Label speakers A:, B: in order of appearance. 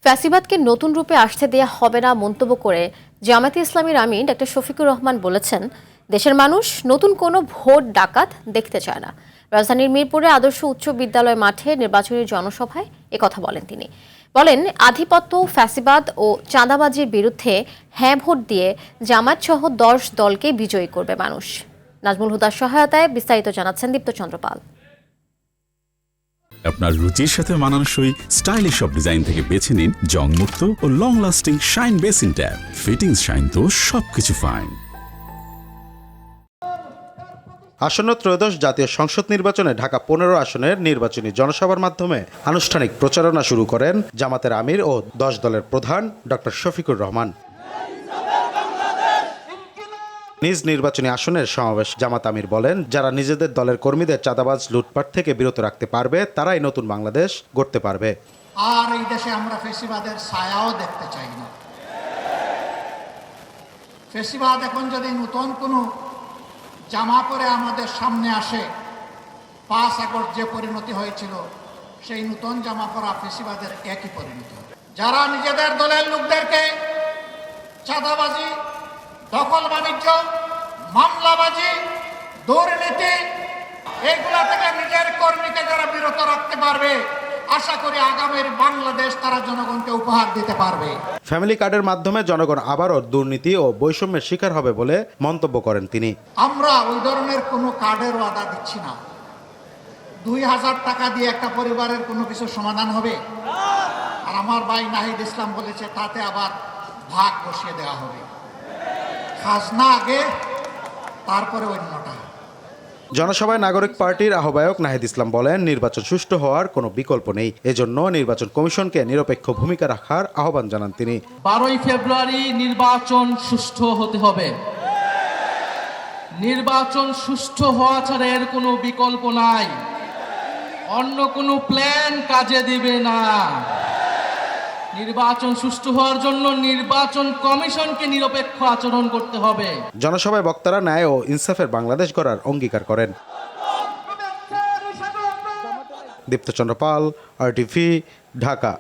A: ফ্যাসিবাদকে নতুন রূপে আসতে দেয়া হবে না মন্তব্য করে জামায়াতে ইসলামীর আমির ডক্টর শফিকুর রহমান বলেছেন, দেশের মানুষ নতুন কোনো ভোট ডাকাত দেখতে চায় না। রাজধানীর মিরপুরে আদর্শ উচ্চ বিদ্যালয় মাঠে নির্বাচনী জনসভায় একথা বলেন তিনি। বলেন, আধিপত্য, ফ্যাসিবাদ ও চাঁদাবাজির বিরুদ্ধে হ্যাঁ ভোট দিয়ে জামায়াতসহ 10 দলকে বিজয়ী করবে মানুষ। নাজমুল হুদার সহায়তায় বিস্তারিত জানাচ্ছেন দীপ্ত চন্দ্র পাল।
B: আপনার রুচির সাথে মানানসই স্টাইলিশ সব ডিজাইন থেকে বেছে নিন জংমুক্ত ও long lasting shine basin tap. Fittings shine তো সবকিছু ফাইন।
C: আসন্ন ত্রয়োদশ জাতীয় সংসদ নির্বাচনে ঢাকা 15 আসনের নির্বাচনী জনসভার মাধ্যমে আনুষ্ঠানিক প্রচারণা শুরু করেন জামাতের আমির ও 10 দলের প্রধান ডক্টর শফিকুর রহমান। নিজ নির্বাচনী আসনের সমাবেশ জামাত আমির বলেন, যারা নিজেদের দলের কর্মীদের চাঁদাবাজ লুটপাট থেকে বিরত রাখতে পারবে তারাই নতুন বাংলাদেশ গড়তে পারবে।
D: আর এই দেশে আমরা ফ্যাসিবাদের ছায়াও দেখতে চাই না। ফ্যাসিবাদ এখন যদি নতুন কোনো জামা পরে আমাদের সামনে আসে, 5 আগস্ট যে পরিণতি হয়েছিল সেই নতুন জামা পরা ফ্যাসিবাদের একই পরিণতি হবে। যারা নিজেদের দলের লোকদেরকে চাঁদাবাজি, দখল বাণিজ্য, মামলাবাজি, দুর্নীতি এইগুলা থেকে নিজের কর্মীকে যারা বিরত রাখতে পারবে, আশা করি আগামীর বাংলাদেশ তারা জনগণকে উপহার দিতে পারবে।
C: ফ্যামিলি কার্ডের মাধ্যমে জনগণ আবারও দুর্নীতি ও বৈষম্যের শিকার হবে বলে মন্তব্য করেন তিনি।
D: আমরা ওই ধরনের কোনো কার্ডের ওয়াদা দিচ্ছি না। 2000 টাকা দিয়ে একটা পরিবারের কোনো কিছু সমাধান হবে? আর আমার ভাই নাহিদ ইসলাম বলেছে তাতে আবার ভাগ বসিয়ে দেওয়া হবে। খাজনা আগে, তারপরে অন্যটা।
C: জনসভায় নাগরিক পার্টির আহ্বায়ক নাহিদ ইসলাম বলেন, নির্বাচন সুষ্ঠু হওয়ার কোনো বিকল্প নেই। এজন্য নির্বাচন কমিশনকে নিরপেক্ষ ভূমিকা রাখার আহ্বান জানান তিনি।
E: 12 ফেব্রুয়ারি নির্বাচন সুষ্ঠু হতে হবে। নির্বাচন সুষ্ঠু হওয়া ছাড়া এর কোনো বিকল্প নাই। অন্য কোনো প্ল্যান কাজে দিবে না। নির্বাচন সুষ্ঠু হওয়ার জন্য নির্বাচন কমিশনকে নিরপেক্ষ আচরণ করতে হবে।
C: জনসভায় বক্তারা ন্যায় ও ইনসাফের বাংলাদেশ গড়ার অঙ্গীকার করেন। দীপ্ত চন্দ্র পাল, RTV, ঢাকা।